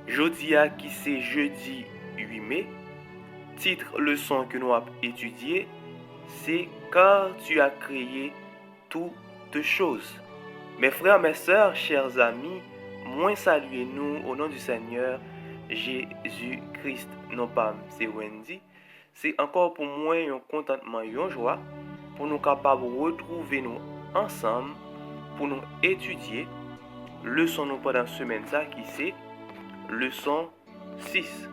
Jodia qui c'est jeudi 8 mai, titre leçon que nous avons étudié, c'est car tu as créé toutes choses. Mes frères, mes sœurs, chers amis, moi saluez-nous au nom du Seigneur Jésus-Christ. Non pas c'est Wendy. C'est encore pour moi un contentement, une joie pour nous capables de retrouver nous ensemble pour nous étudier leçon nous pendant semaine ça qui c'est leçon 6.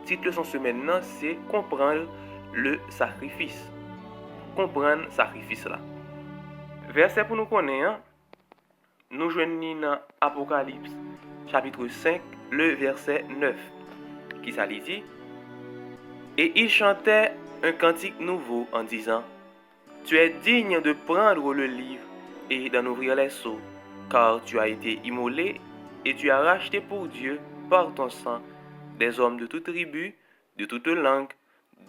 Titre leçon semaine là c'est comprendre le sacrifice. Comprendre le sacrifice là. Verset pour nous connaître, nous joignons dans Apocalypse chapitre 5, le verset 9, qui ça dit, et il chantait un cantique nouveau en disant, tu es digne de prendre le livre et d'en ouvrir les sceaux, car tu as été immolé et tu as racheté pour Dieu par ton sang des hommes de toute tribu, de toute langue,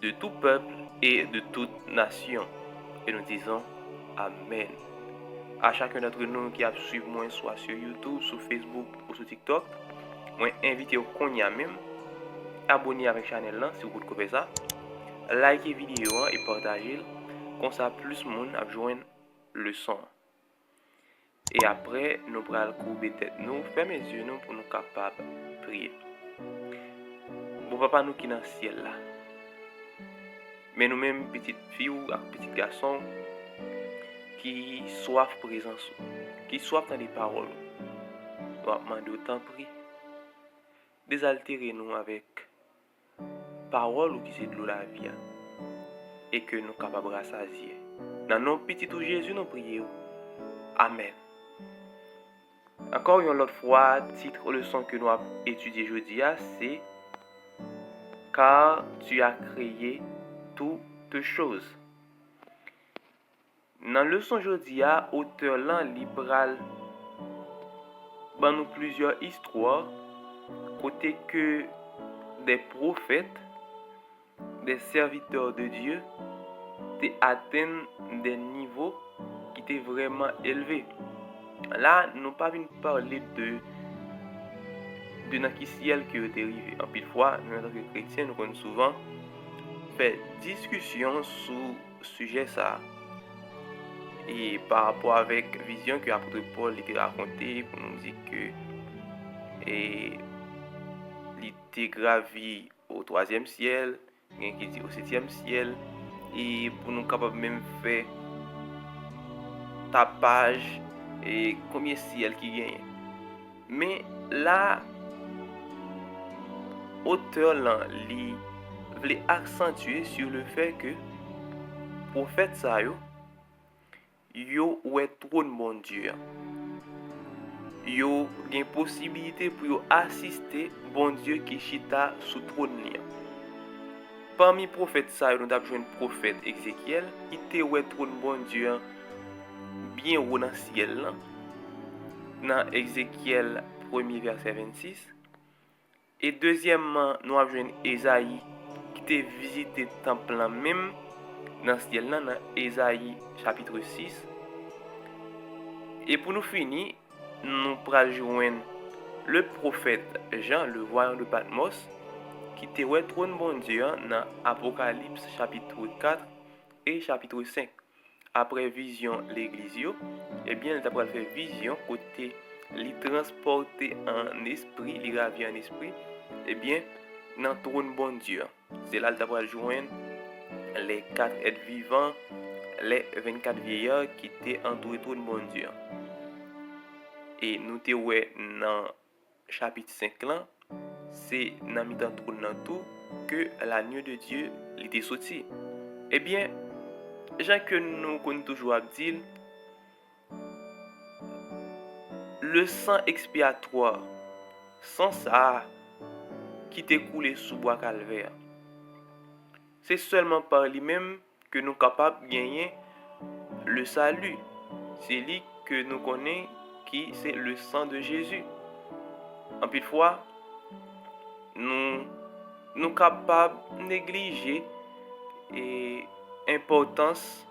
de tout peuple et de toute nation. Et nous disons Amen. À chacun d'entre nous qui a suivi moi, soit sur YouTube, sur Facebook ou sur TikTok, moi invite au Konya même, abonner avec la chaîne là si vous voulez ça, likez vidéo et partagez, comme ça plus de monde a joindre le son. Et après, nous allons courber tête nous, fermer les yeux nous pour nous capables de prier. Bon papa nous qui dans le ciel là. Mais nous-mêmes, petites filles ou petits garçons, qui soif présence, qui soif dans les paroles, nous avons demandé autant prix. Désaltérez-nous avec paroles ou qui c'est de l'eau la vie et que nous capables de rassasier. Dans nos petits tout Jésus, nous prions. Amen. Encore une autre fois, titre leçon que nous avons étudié aujourd'hui, c'est car tu as créé toutes choses. Dans la leçon aujourd'hui, auteur là libéral nous plusieurs histoires côté que des prophètes, des serviteurs de Dieu atteignent des niveaux qui étaient vraiment élevés. Là, nous pas venir parler de dans qui ciel qui est arrivé. En pile fois, nous en tant que chrétiens, nous connaissons souvent faire discussion sur sujet ça. Et par rapport avec vision que l'apôtre Paul était raconté pour nous dire que il était gravi au 3e ciel, il qui dit au 7e ciel, et pour nous capables même faire tapage et combien de ciel qui gagne. Mais là, auteur là, il voulait accentuer sur le fait que prophète ça yo ouais trop de bon Dieu. Yo gen possibilité pour yo assister bon Dieu qui chita sous trône li. Parmi prophètes ça, nous avons un prophète Ézéchiel, qui était ouais trop de bon Dieu bien haut dans le ciel là. Dans Ézéchiel 1er verset 26. Et deuxièmement, nous avons Ésaïe qui était visité le temple là même dans le ciel là, dans Ésaïe chapitre 6. Et pour nous finir, nous pourrons joindre le prophète Jean, le voyant de Patmos, qui était ouais trône bon Dieu dans Apocalypse chapitre 4 et chapitre 5. Après vision l'église, eh bien, il a fait vision côté li transporté en esprit, li ravi en esprit, eh bien, dans trône bon Dieu. C'est là qu'il a joindre les 4 êtres vivants, les 24 vieillards qui étaient entourés de trône bon Dieu. Et nous te ouais dans chapitre 5 là, c'est dans mi-temps trône dans tout que l'agneau de Dieu était sorti. Eh bien, Jean que nous connaissons toujours à dire, le sang expiatoire, sans ça, qui t'est coulé sous bois calvaire, c'est seulement par lui-même que nous sommes capables de gagner le salut. C'est lui que nous connaissons qui c'est le sang de Jésus. En plus de fois, nous sommes capables de négliger l'importance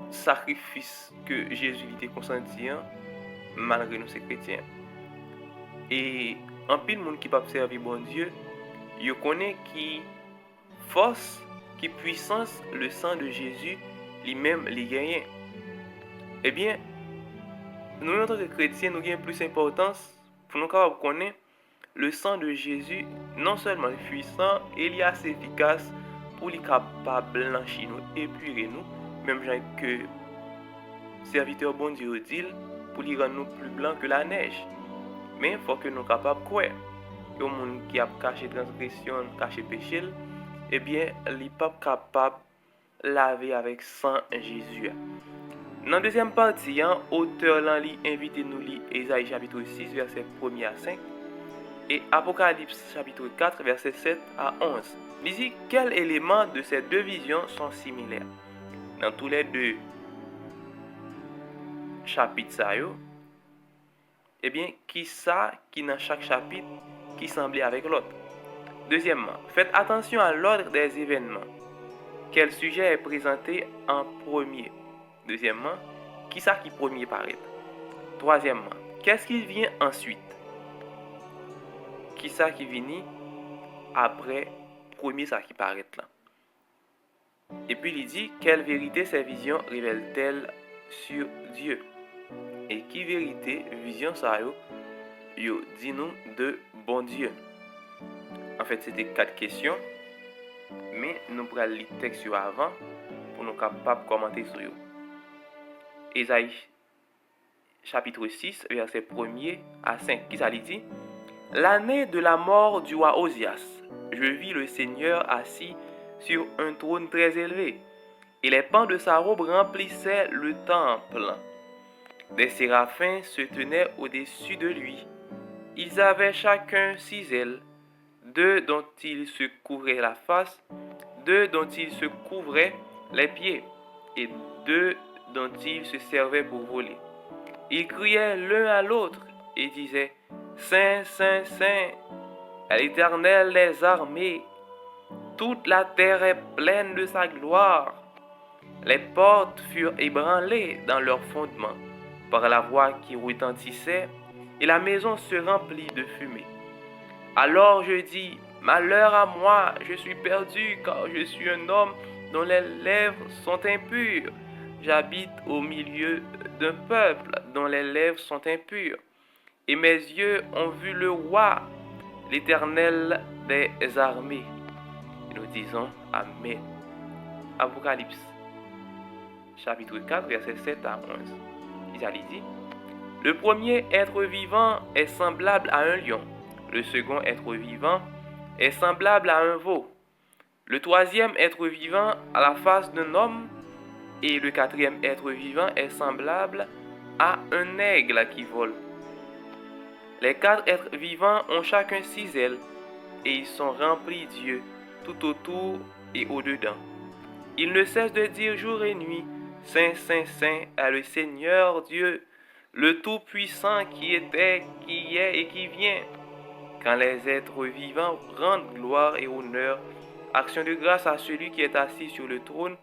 sacrifice que Jésus était consenti malgré nous ces chrétiens. Et en pile monde qui pas servir bon Dieu, yo connaît qui force, qui puissance le sang de Jésus lui-même les gagne. Eh bien, nous en tant que chrétiens, nous avons plus d'importance pour nous capables connaître le sang de Jésus non seulement puissant, il est assez efficace pour lui capable blanchir nous, épurer nous, même genre que serviteur bon Dieu dit pour lui rendre nous plus blancs que la neige. Mais il faut que nous capables de croire. Et au monde qui a caché transgression, caché péché, eh bien, il n'est pas capable de laver avec sang Jésus. Dans la deuxième partie, auteur lit invite nous lire Ésaïe chapitre 6, verset 1 à 5 et Apocalypse chapitre 4, verset 7 à 11. Il dit quels éléments de ces deux visions sont similaires. Dans tous les deux chapitres, eh bien, qui ça qui dans chaque chapitre qui semblait avec l'autre. Deuxièmement, faites attention à l'ordre des événements. Quel sujet est présenté en premier? Deuxièmement, qui ça qui premier paraît? Troisièmement, qu'est-ce qui vient ensuite? Qui ça qui vient après premier ça qui paraît là? Et puis il dit, quelle vérité ces visions révèlent-elles sur Dieu? Et qui vérité vision ça yo dit nous de bon Dieu? En fait, c'était 4 questions, mais nous prenons le texte avant pour nous capables de commenter sur eux. Ésaïe chapitre 6, verset 1er à 5, qui ça dit? L'année de la mort du roi Osias, je vis le Seigneur assis sur un trône très élevé, et les pans de sa robe remplissaient le temple. Des séraphins se tenaient au-dessus de lui. Ils avaient chacun 6 ailes, 2 dont ils se couvraient la face, 2 dont ils se couvraient les pieds, et 2 dont ils se servaient pour voler. Ils criaient l'un à l'autre et disaient, Saint, Saint, Saint, à l'Éternel des armées, toute la terre est pleine de sa gloire. Les portes furent ébranlées dans leurs fondements par la voix qui retentissait, et la maison se remplit de fumée. Alors je dis, malheur à moi, je suis perdu, car je suis un homme dont les lèvres sont impures. J'habite au milieu d'un peuple dont les lèvres sont impures. Et mes yeux ont vu le roi, l'Éternel des armées. Et nous disons Amen. Apocalypse, chapitre 4, verset 7 à 11. Il dit, le premier être vivant est semblable à un lion. Le second être vivant est semblable à un veau. Le troisième être vivant à la face d'un homme. Et le quatrième être vivant est semblable à un aigle qui vole. Les 4 êtres vivants ont chacun 6 ailes, et ils sont remplis d'yeux tout autour et au-dedans. Ils ne cessent de dire jour et nuit, Saint, Saint, Saint est le Seigneur Dieu, le Tout-Puissant qui était, qui est et qui vient. Quand les êtres vivants rendent gloire et honneur, action de grâce à celui qui est assis sur le trône,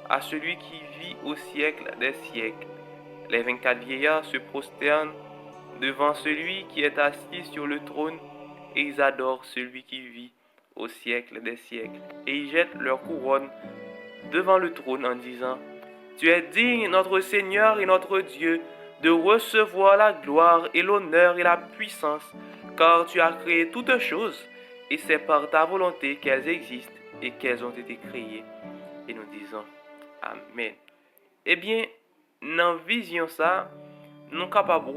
à celui qui vit au siècle des siècles. Les 24 vieillards se prosternent devant celui qui est assis sur le trône et ils adorent celui qui vit au siècle des siècles. Et ils jettent leur couronne devant le trône en disant, Tu es digne, notre Seigneur et notre Dieu, de recevoir la gloire et l'honneur et la puissance, car tu as créé toutes choses, et c'est par ta volonté qu'elles existent et qu'elles ont été créées. Et nous disons, Amen. Eh bien, dans la vision ça, nous capables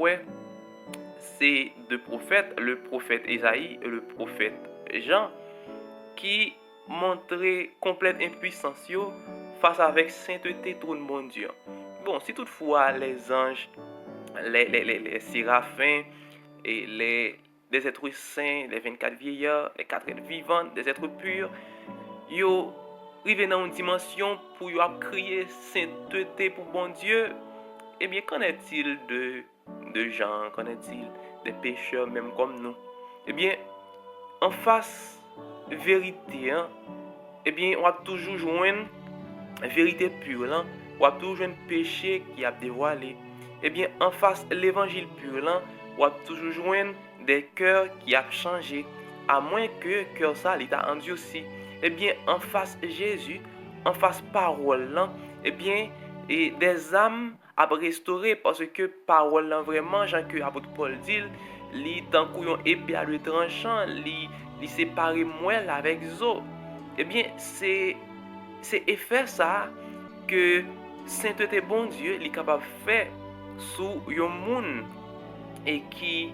c'est deux prophètes, le prophète Ésaïe et le prophète Jean, qui montraient complète impuissance face avec sainteté trône bon Dieu. Bon, si toutefois les anges, les séraphins et des êtres saints, les 24 vieillards, les 4 êtres vivants, des êtres purs, yo arrivé dans une dimension pour y crier sainteté pour bon Dieu, eh bien, qu'en est-il de gens, qu'en est-il des pécheurs même comme nous? Eh bien, en face vérité, eh bien, on va toujours joindre vérité pure, on va toujours joindre péché qui a dévoilé. Eh bien, en face l'évangile pur, on va toujours joindre des cœurs qui a changé, à moins que cœur ça l'état endurci. Eh bien, en face Jésus, en face parole là, eh bien, et des âmes à restaurer parce que parole là vraiment, Jean que apôtre Paul dit, li tant qu'on épée à le tranchant, li séparer moelle avec zo. Eh bien, c'est effet ça que sainteté bon Dieu est capable de faire sous un monde et qui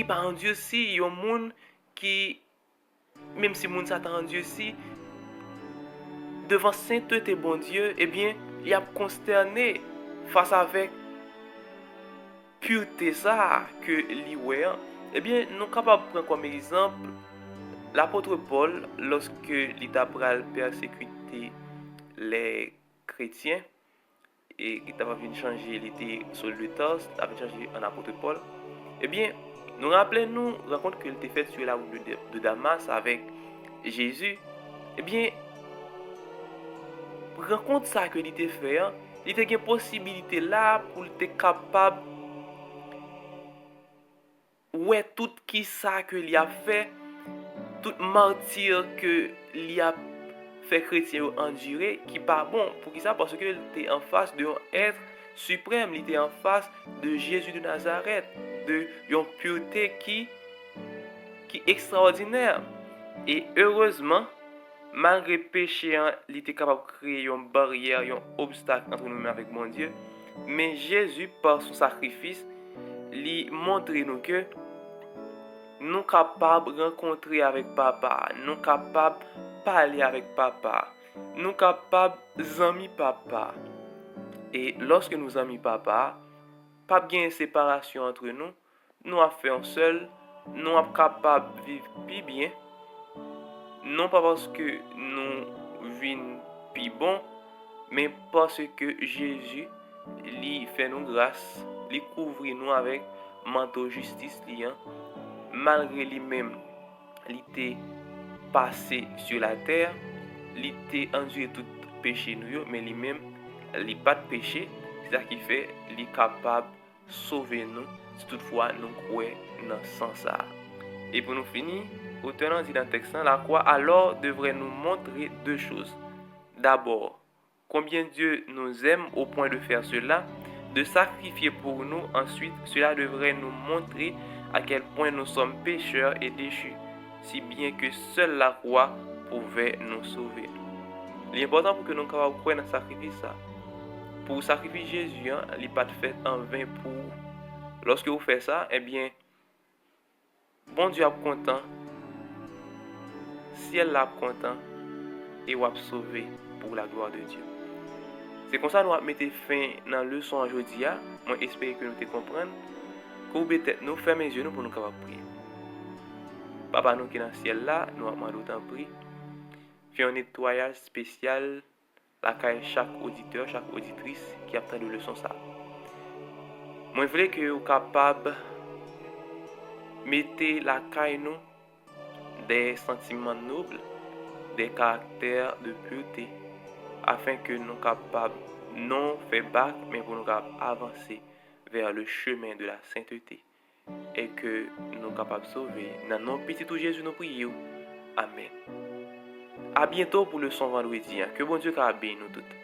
par en Dieu si un monde qui même si monde s'attend en Dieu si devant sainteté bon Dieu eh bien il a consterné face avec pureté ça que li ouais eh bien nous capable prendre comme exemple l'apôtre Paul lorsque il a persécuté les chrétiens et qui t'a venu changer, il était sur le Tarse, il avait changé en apôtre Paul. Eh bien, nous rappelons-nous, rencontre qu'il était faite sur la route de Damas avec Jésus. Eh bien, rencontre ça que il était fait, hein, il était une possibilité là pour être capable ouais tout qui ça que il a fait, tout mentir que il a fait chrétien endurer qui pas bon pour qui ça parce que il était en face de un être suprême, il était en face de Jésus de Nazareth, de une pureté qui extraordinaire. Et heureusement, malgré péché, il était capable de créer une barrière, un obstacle entre nous avec mon Dieu. Mais Jésus, par son sacrifice, lui montre nous que nous sommes capables de rencontrer avec papa, nous sommes capables de parler avec papa, nous sommes capables d'amis papa. Et lorsque nous amis papa, pas bien séparation entre nous, nous avons fait un seul, nous sommes capables de vivre plus bien, non pas parce que nous vivons plus bon, mais parce que Jésus lui fait nous grâce, lui couvre nous avec manteau justice liant, malgré lui-même, il était passé sur la terre, il était enduré tout péché nous, mais lui-même, il pas de péché, c'est ça qui fait, il est capable de sauver nous, si toutefois nous croyons dans ce sens-là. Et pour nous finir, auteur dit dans le texte, la croix alors devrait nous montrer deux choses. D'abord, combien Dieu nous aime au point de faire cela, de sacrifier pour nous. Ensuite, cela devrait nous montrer à quel point nous sommes pécheurs et déchus, si bien que seule la croix pouvait nous sauver. L'important pour que nous puissions croire dans le sacrifice, ça. Pour sacrifier Jésus, il n'est pas fait en vain pour. Lorsque vous faites ça, eh bien, bon Dieu est content, ciel est content, et vous êtes sauvé pour la gloire de Dieu. C'est comme ça que nous allons mettre fin dans la leçon aujourd'hui. Moi, j'espère que nous te comprenons. Que peut-être nous fermons les yeux pour nous capables prier. Papa, nous qui est dans le ciel là, nous allons d'autant prier. Fais un nettoyage spécial la caille chaque auditeur, chaque auditrice qui a de leçon ça. Moi, je voulais que vous capable mettre la caille nous des sentiments nobles, des caractères de pureté, afin que nous capables non faire bac, mais pour nous capables avancer vers le chemin de la sainteté et que nous capables sauver. Dans nos petits tout Jésus nous prions. Amen. À bientôt pour le son vendredi. Que bon Dieu bénisse nous tous.